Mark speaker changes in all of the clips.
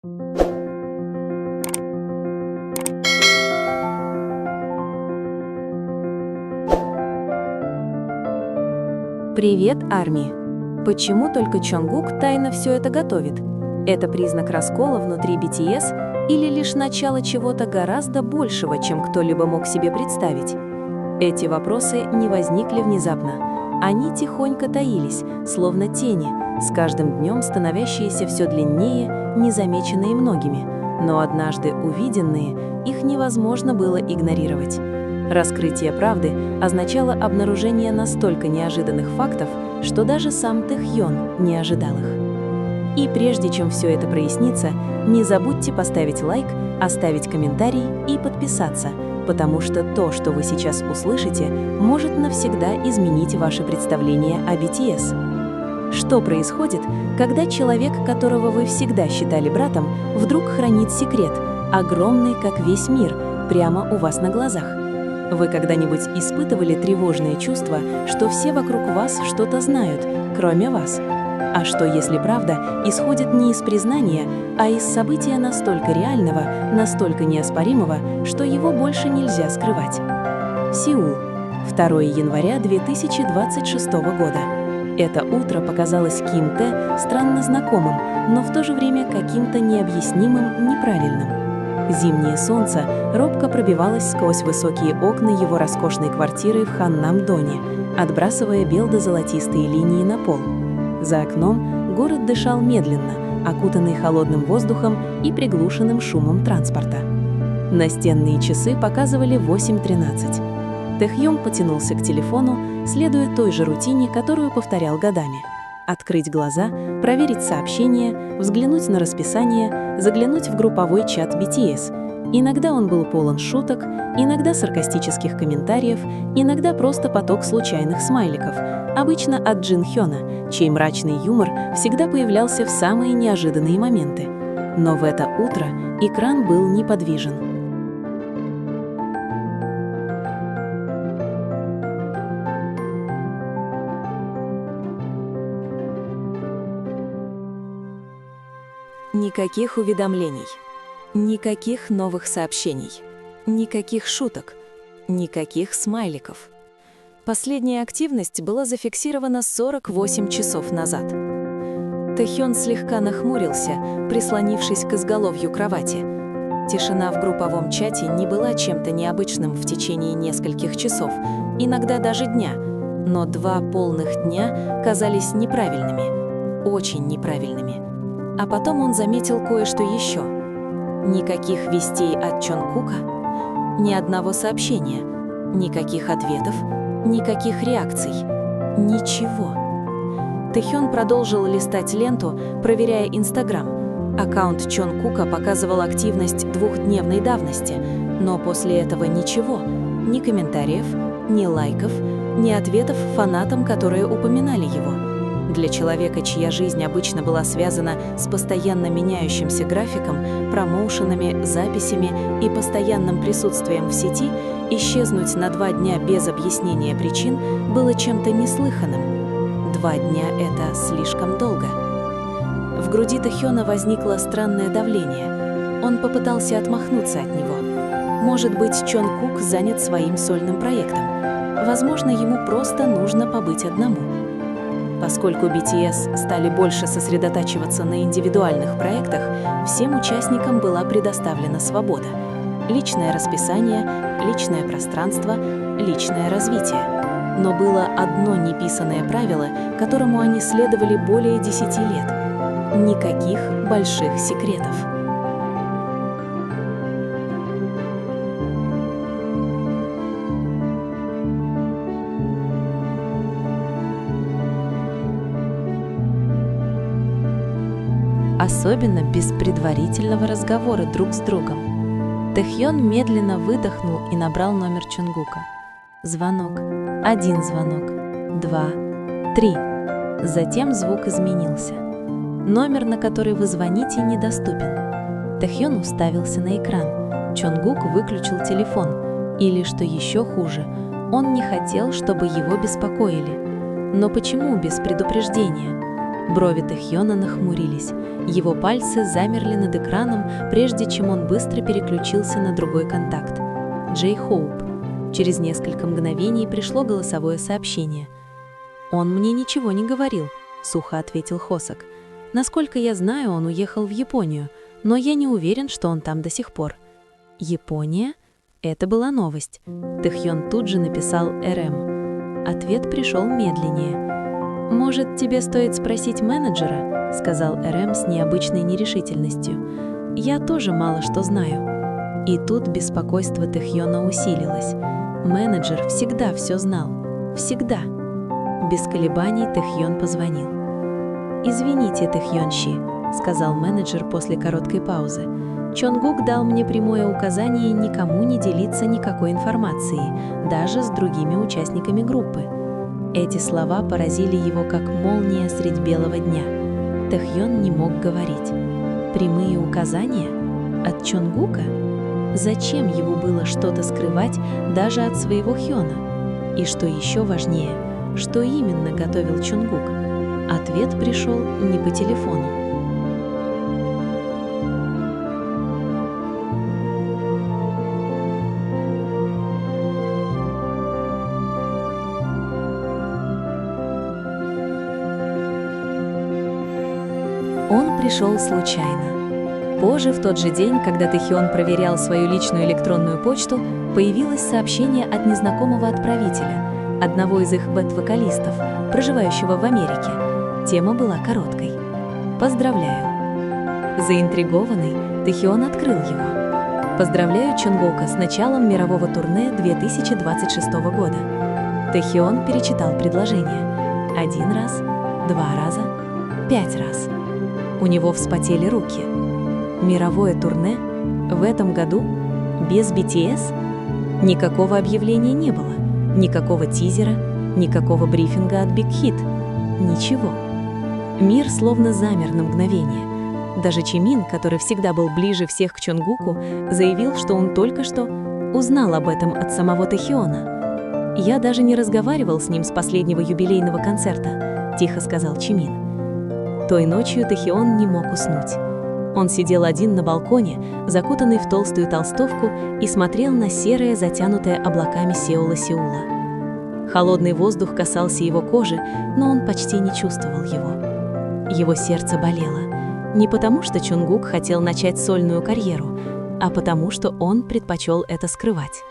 Speaker 1: Привет, армии! Почему только Чонгук тайно все это готовит? Это признак раскола внутри BTS или лишь начало чего-то гораздо большего, чем кто-либо мог себе представить? Эти вопросы не возникли внезапно. Они тихонько таились, словно тени, с каждым днем становящиеся все длиннее, незамеченные многими. Но однажды увиденные, их невозможно было игнорировать. Раскрытие правды означало обнаружение настолько неожиданных фактов, что даже сам Тэхьон не ожидал их. И прежде чем все это прояснится, не забудьте поставить лайк, оставить комментарий и подписаться, потому что то, что вы сейчас услышите, может навсегда изменить ваше представление о BTS. Что происходит, когда человек, которого вы всегда считали братом, вдруг хранит секрет, огромный, как весь мир, прямо у вас на глазах? Вы когда-нибудь испытывали тревожное чувство, что все вокруг вас что-то знают, кроме вас? А что, если правда исходит не из признания, а из события настолько реального, настолько неоспоримого, что его больше нельзя скрывать? Сеул. 2 января 2026 года. Это утро показалось Ким Тэ странно знакомым, но в то же время каким-то необъяснимым, неправильным. Зимнее солнце робко пробивалось сквозь высокие окна его роскошной квартиры в Ханнам-Доне, отбрасывая бело-золотистые линии на пол. За окном город дышал медленно, окутанный холодным воздухом и приглушенным шумом транспорта. Настенные часы показывали 8:13. Тэхьон потянулся к телефону, следуя той же рутине, которую повторял годами. Открыть глаза, проверить сообщения, взглянуть на расписание, заглянуть в групповой чат BTS. Иногда он был полон шуток, иногда саркастических комментариев, иногда просто поток случайных смайликов, обычно от Джин Хёна, чей мрачный юмор всегда появлялся в самые неожиданные моменты. Но в это утро экран был неподвижен. Никаких уведомлений, никаких новых сообщений, никаких шуток, никаких смайликов. Последняя активность была зафиксирована 48 часов назад. Тэхьон слегка нахмурился, прислонившись к изголовью кровати. Тишина в групповом чате не была чем-то необычным в течение нескольких часов, иногда даже дня, но 2 полных дня казались неправильными, очень неправильными. А потом он заметил кое-что еще. Никаких вестей от Чонгука, ни одного сообщения, никаких ответов, никаких реакций, ничего. Тэхьон продолжил листать ленту, проверяя Инстаграм. Аккаунт Чонгука показывал активность 2-дневной давности, но после этого ничего, ни комментариев, ни лайков, ни ответов фанатам, которые упоминали его. Для человека, чья жизнь обычно была связана с постоянно меняющимся графиком, промоушенами, записями и постоянным присутствием в сети, исчезнуть на 2 дня без объяснения причин было чем-то неслыханным. 2 дня — это слишком долго. В груди Тэхьона возникло странное давление. Он попытался отмахнуться от него. Может быть, Чонгук занят своим сольным проектом. Возможно, ему просто нужно побыть одному. Поскольку BTS стали больше сосредотачиваться на индивидуальных проектах, всем участникам была предоставлена свобода. Личное расписание, личное пространство, личное развитие. Но было одно неписанное правило, которому они следовали более 10 лет. Никаких больших секретов. Особенно без предварительного разговора друг с другом. Тэхьон медленно выдохнул и набрал номер Чонгука. Звонок. 1 звонок. 2. 3. Затем звук изменился. Номер, на который вы звоните, недоступен. Тэхьон уставился на экран. Чонгук выключил телефон. Или, что еще хуже, он не хотел, чтобы его беспокоили. Но почему без предупреждения? Брови Тэхёна нахмурились. Его пальцы замерли над экраном, прежде чем он быстро переключился на другой контакт. Джей Хоуп. Через несколько мгновений пришло голосовое сообщение. «Он мне ничего не говорил», — сухо ответил Хосак. «Насколько я знаю, он уехал в Японию, но я не уверен, что он там до сих пор». «Япония?» Это была новость. Тэхён тут же написал РМ. Ответ пришел медленнее. «Может, тебе стоит спросить менеджера?» — сказал РМ с необычной нерешительностью. «Я тоже мало что знаю». И тут беспокойство Тэхёна усилилось. Менеджер всегда все знал. Всегда. Без колебаний Тэхён позвонил. «Извините, Тэхён-щи», — сказал менеджер после короткой паузы. «Чонгук дал мне прямое указание никому не делиться никакой информацией, даже с другими участниками группы». Эти слова поразили его как молния средь белого дня. Тэхён не мог говорить. Прямые указания? От Чонгука? Зачем ему было что-то скрывать даже от своего Хёна? И что еще важнее, что именно готовил Чонгук? Ответ пришел не по телефону. Он пришел случайно. Позже, в тот же день, когда Тэхён проверял свою личную электронную почту, появилось сообщение от незнакомого отправителя, одного из их бэт-вокалистов, проживающего в Америке. Тема была короткой. «Поздравляю». Заинтригованный, Тэхён открыл его. «Поздравляю Чонгука с началом мирового турне 2026 года». Тэхён перечитал предложение. 1 раз, 2 раза, 5 раз. У него вспотели руки. Мировое турне? В этом году? Без BTS? Никакого объявления не было. Никакого тизера, никакого брифинга от Big Hit. Ничего. Мир словно замер на мгновение. Даже Чимин, который всегда был ближе всех к Чонгуку, заявил, что он только что узнал об этом от самого Тэхёна. «Я даже не разговаривал с ним с последнего юбилейного концерта», — тихо сказал Чимин. Той ночью Тэхён не мог уснуть. Он сидел один на балконе, закутанный в толстую толстовку, и смотрел на серое, затянутое облаками Сеула. Холодный воздух касался его кожи, но он почти не чувствовал его. Его сердце болело. Не потому, что Чонгук хотел начать сольную карьеру, а потому, что он предпочел это скрывать.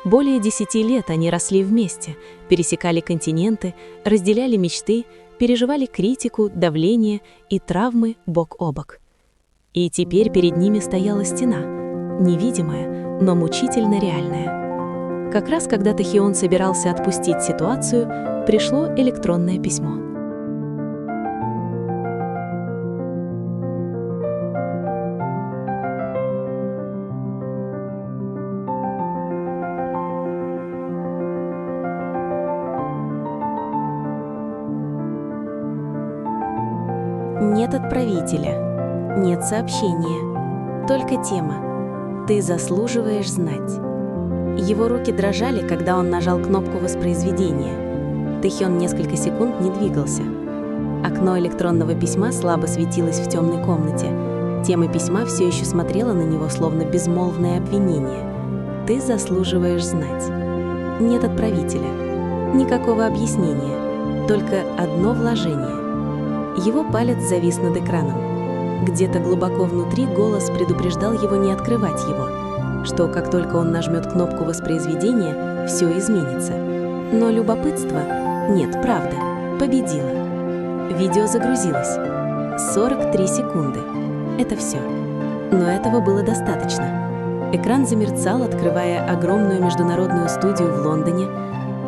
Speaker 1: Более 10 лет они росли вместе, пересекали континенты, разделяли мечты, переживали критику, давление и травмы бок о бок. И теперь перед ними стояла стена, невидимая, но мучительно реальная. Как раз когда Тэхён собирался отпустить ситуацию, пришло электронное письмо. Нет отправителя, нет сообщения, только тема «Ты заслуживаешь знать». Его руки дрожали, когда он нажал кнопку воспроизведения. Тэхён несколько секунд не двигался. Окно электронного письма слабо светилось в темной комнате. Тема письма все еще смотрела на него, словно безмолвное обвинение. «Ты заслуживаешь знать». Нет отправителя, никакого объяснения, только одно вложение. Его палец завис над экраном. Где-то глубоко внутри голос предупреждал его не открывать его, что как только он нажмет кнопку воспроизведения, все изменится. Но любопытство, нет, правда, победило. Видео загрузилось. 43 секунды. Это все. Но этого было достаточно. Экран замерцал, открывая огромную международную студию в Лондоне.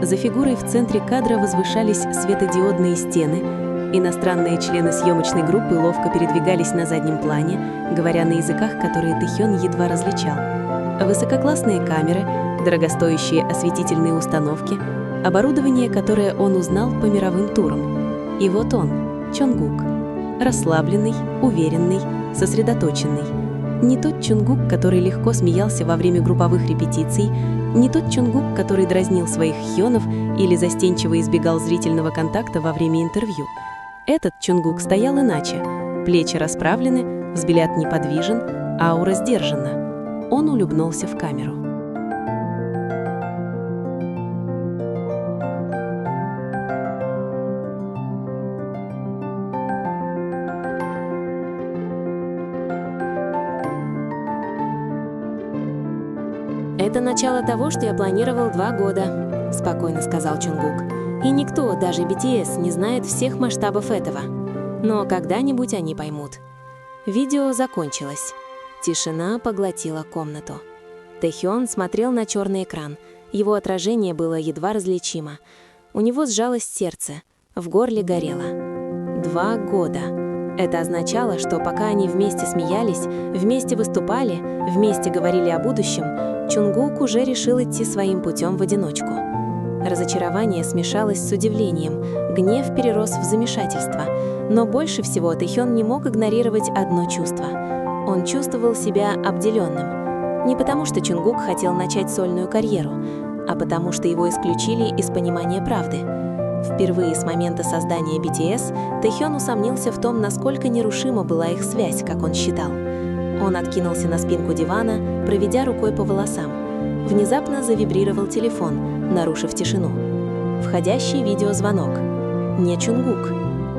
Speaker 1: За фигурой в центре кадра возвышались светодиодные стены. Иностранные члены съемочной группы ловко передвигались на заднем плане, говоря на языках, которые Тэхён едва различал. Высококлассные камеры, дорогостоящие осветительные установки, оборудование, которое он узнал по мировым турам. И вот он, Чонгук. Расслабленный, уверенный, сосредоточенный. Не тот Чонгук, который легко смеялся во время групповых репетиций, не тот Чонгук, который дразнил своих хёнов или застенчиво избегал зрительного контакта во время интервью. Этот Чонгук стоял иначе. Плечи расправлены, взгляд неподвижен, аура сдержанна. Он улыбнулся в камеру.
Speaker 2: «Это начало того, что я планировал 2 года», — спокойно сказал Чонгук. «И никто, даже BTS, не знает всех масштабов этого. Но когда-нибудь они поймут». Видео закончилось. Тишина поглотила комнату. Тэхён смотрел на черный экран. Его отражение было едва различимо. У него сжалось сердце, в горле горело. 2 года. Это означало, что пока они вместе смеялись, вместе выступали, вместе говорили о будущем, Чонгук уже решил идти своим путем в одиночку. Разочарование смешалось с удивлением, гнев перерос в замешательство. Но больше всего Тэхён не мог игнорировать одно чувство. Он чувствовал себя обделенным. Не потому, что Чонгук хотел начать сольную карьеру, а потому, что его исключили из понимания правды. Впервые с момента создания BTS Тэхён усомнился в том, насколько нерушима была их связь, как он считал. Он откинулся на спинку дивана, проведя рукой по волосам. Внезапно завибрировал телефон, нарушив тишину. Входящий видеозвонок. Не Чонгук.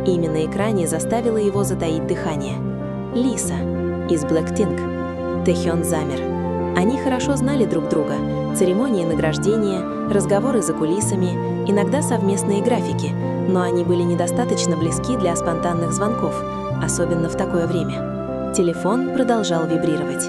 Speaker 2: Имя на экране заставило его затаить дыхание. Лиса из BLACKPINK. Тэхён замер. Они хорошо знали друг друга. Церемонии награждения, разговоры за кулисами, иногда совместные графики, но они были недостаточно близки для спонтанных звонков, особенно в такое время. Телефон продолжал вибрировать.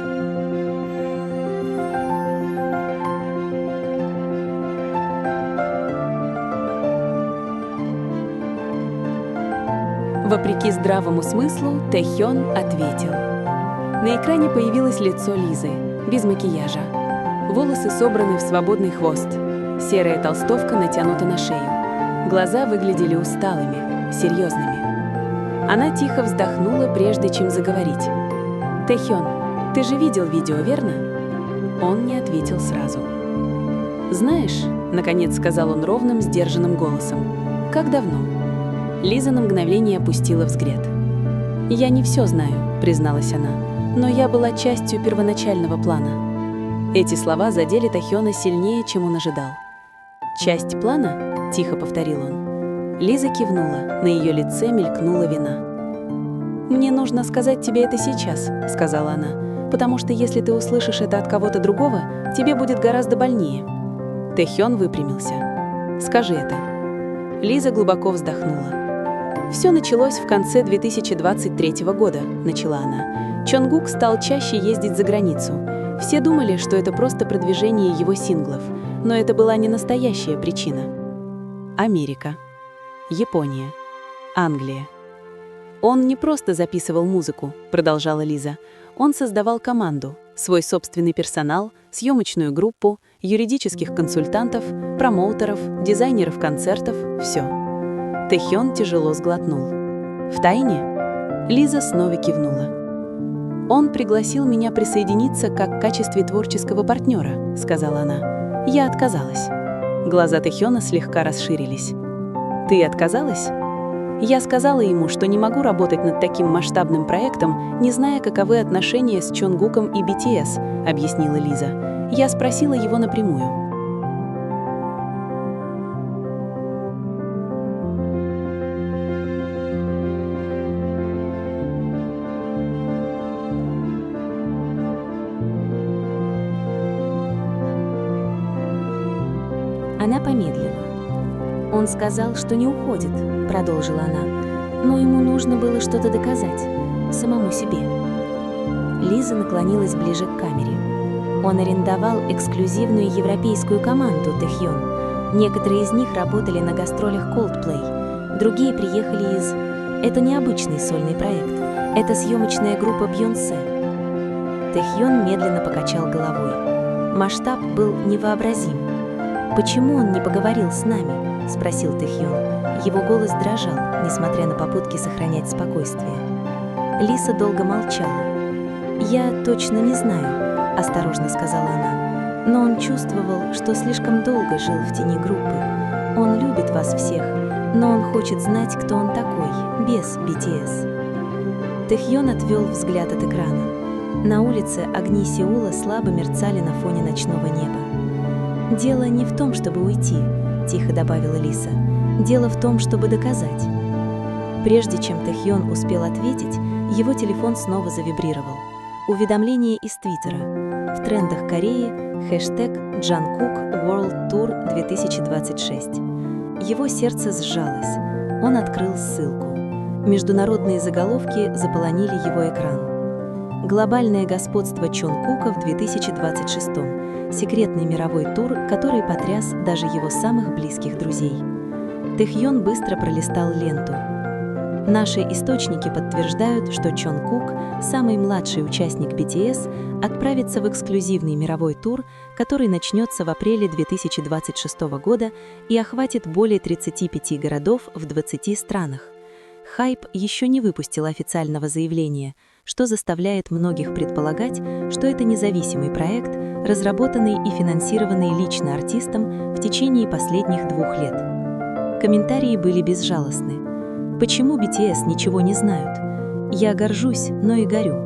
Speaker 1: Вопреки здравому смыслу, Тэхён ответил. На экране появилось лицо Лизы, без макияжа. Волосы собраны в свободный хвост. Серая толстовка натянута на шею. Глаза выглядели усталыми, серьезными. Она тихо вздохнула, прежде чем заговорить. «Тэхён, ты же видел видео, верно?» Он не ответил сразу. «Знаешь», — наконец сказал он ровным, сдержанным голосом, — «как давно?» Лиза на мгновение опустила взгляд. «Я не все знаю», — призналась она, — «но я была частью первоначального плана». Эти слова задели Тэхёна сильнее, чем он ожидал. «Часть плана?» — тихо повторил он. Лиза кивнула, на ее лице мелькнула вина. «Мне нужно сказать тебе это сейчас», — сказала она, «потому что если ты услышишь это от кого-то другого, тебе будет гораздо больнее». Тэхён выпрямился. «Скажи это». Лиза глубоко вздохнула. «Все началось в конце 2023 года», — начала она. «Чонгук стал чаще ездить за границу. Все думали, что это просто продвижение его синглов, но это была не настоящая причина. Америка, Япония, Англия. Он не просто записывал музыку», — продолжала Лиза. «Он создавал команду, свой собственный персонал, съемочную группу, юридических консультантов, промоутеров, дизайнеров концертов, все». Тэхён тяжело сглотнул. «Втайне?» Лиза снова кивнула. «Он пригласил меня присоединиться как в качестве творческого партнера», — сказала она. «Я отказалась». Глаза Тэхёна слегка расширились. «Ты отказалась?» «Я сказала ему, что не могу работать над таким масштабным проектом, не зная, каковы отношения с Чонгуком и BTS», — объяснила Лиза. «Я спросила его напрямую».
Speaker 2: Она помедлила. «Он сказал, что не уходит», — продолжила она. «Но ему нужно было что-то доказать. Самому себе». Лиза наклонилась ближе к камере. Он арендовал эксклюзивную европейскую команду Тэхён. Некоторые из них работали на гастролях Coldplay. Другие приехали из... Это необычный сольный проект. Это съемочная группа Бьонсе. Тэхён медленно покачал головой. Масштаб был невообразим. «Почему он не поговорил с нами?» — спросил Тэхён. Его голос дрожал, несмотря на попытки сохранять спокойствие. Лиса долго молчала. «Я точно не знаю», — осторожно сказала она. «Но он чувствовал, что слишком долго жил в тени группы. Он любит вас всех,
Speaker 1: Но он хочет знать, кто он такой, без BTS. Тэхьон отвел взгляд от экрана. На улице огни Сеула слабо мерцали на фоне ночного неба. «Дело не в том, чтобы уйти», — тихо добавила Лиса. «Дело в том, чтобы доказать». Прежде чем Тэхьон успел ответить, его телефон снова завибрировал. Уведомление из Твиттера. В трендах Кореи хэштег Jungkook World Tour 2026. Его сердце сжалось. Он открыл ссылку. Международные заголовки заполонили его экран. Глобальное господство Чонгкука в 2026. Секретный мировой тур, который потряс даже его самых близких друзей. Тэхьон быстро пролистал ленту. Наши источники подтверждают, что Чонгкук, самый младший участник BTS, отправится в эксклюзивный мировой тур, который начнется в апреле 2026 года и охватит более 35 городов в 20 странах. Хайп еще не выпустил официального заявления, что заставляет многих предполагать, что это независимый проект, разработанный и финансированный лично артистом в течение последних 2 лет. Комментарии были безжалостны. Почему BTS ничего не знают? Я горжусь, но и горю.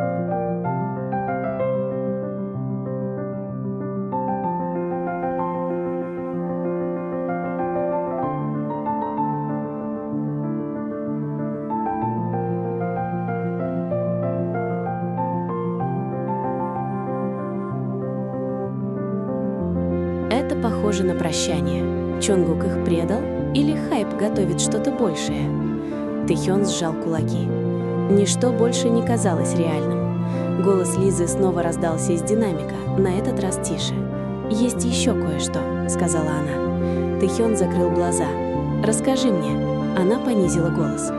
Speaker 2: Это похоже на прощание. Чонгук их предал или хайп готовит что-то большее? Тэхьон сжал кулаки. Ничто больше не казалось реальным. Голос Лизы снова раздался из динамика, на этот раз тише. «Есть еще кое-что», — сказала она. Тэхьон закрыл глаза. «Расскажи мне». Она понизила голос.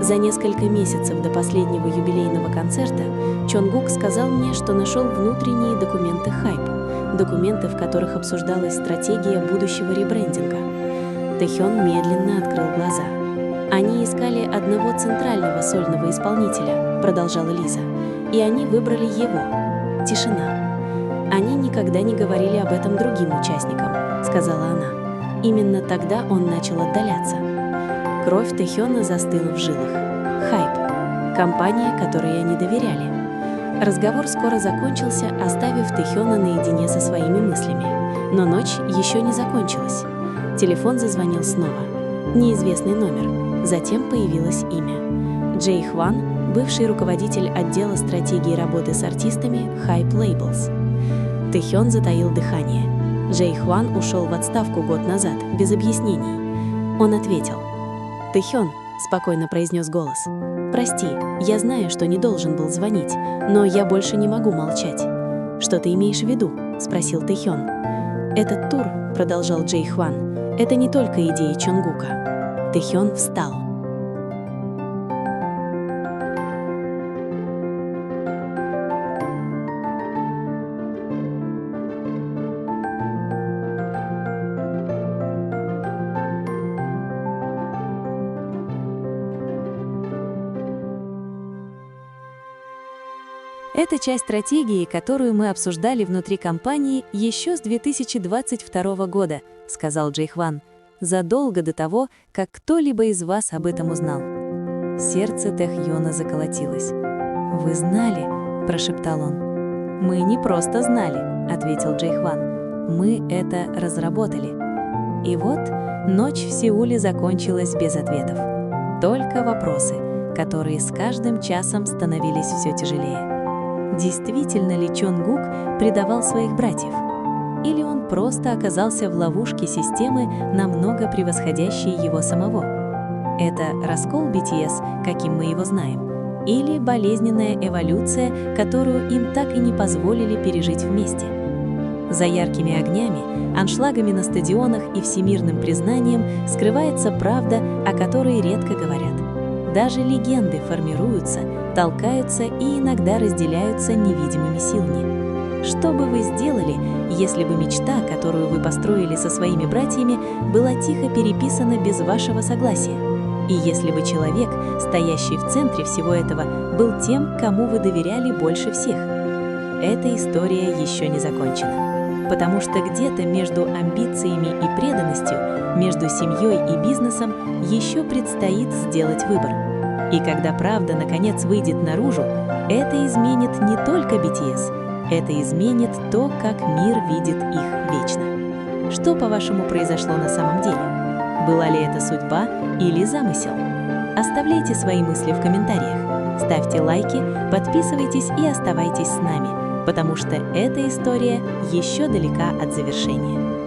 Speaker 2: За несколько месяцев до последнего юбилейного концерта Чонгук сказал мне, что нашел внутренние документы хайп, документы, в которых обсуждалась стратегия будущего ребрендинга. Тэхьон медленно открыл глаза. «Они искали одного центрального сольного исполнителя», — продолжала Лиза, «и они выбрали его». Тишина. «Они никогда не говорили об этом другим участникам», — сказала она. Именно тогда он начал отдаляться. Кровь Тэхьона застыла в жилах. Хайп. Компания, которой они доверяли. Разговор скоро закончился, оставив Тэхьона наедине со своими мыслями. Но ночь еще не закончилась. Телефон зазвонил снова. Неизвестный номер. Затем появилось имя. Джей Хван, бывший руководитель отдела стратегии работы с артистами Hype Labels. Тэхьон затаил дыхание. Джей Хван ушел в отставку год назад, без объяснений. Он ответил. «Тэхьон», — спокойно произнес голос, — «прости, я знаю, что не должен был звонить, но я больше не могу молчать». «Что ты имеешь в виду?» — спросил Тэхьон. «Этот тур», — продолжал Джей Хван, — «это не только идея Чонгука». Тэхьон встал.
Speaker 1: Это часть стратегии, которую мы обсуждали внутри компании еще с 2022 года, сказал Джей Хван. Задолго до того, как кто-либо из вас об этом узнал. Сердце Тэхьона заколотилось. «Вы знали?» – прошептал он. «Мы не просто знали», – ответил Джей Хван. «Мы это разработали». И вот ночь в Сеуле закончилась без ответов. Только вопросы, которые с каждым часом становились все тяжелее. Действительно ли Чонгук предавал своих братьев? Или он просто оказался в ловушке системы, намного превосходящей его самого? Это раскол BTS, каким мы его знаем, или болезненная эволюция, которую им так и не позволили пережить вместе? За яркими огнями, аншлагами на стадионах и всемирным признанием скрывается правда, о которой редко говорят. Даже легенды формируются, толкаются и иногда разделяются невидимыми силами. Что бы вы сделали, если бы мечта, которую вы построили со своими братьями, была тихо переписана без вашего согласия? И если бы человек, стоящий в центре всего этого, был тем, кому вы доверяли больше всех? Эта история еще не закончена. потому что где-то между амбициями и преданностью, между семьей и бизнесом еще предстоит сделать выбор. И когда правда наконец выйдет наружу, это изменит не только BTS, это изменит то, как мир видит их вечно. Что, по-вашему, произошло на самом деле? Была ли это судьба или замысел? Оставляйте свои мысли в комментариях, ставьте лайки, подписывайтесь и оставайтесь с нами, потому что эта история еще далека от завершения.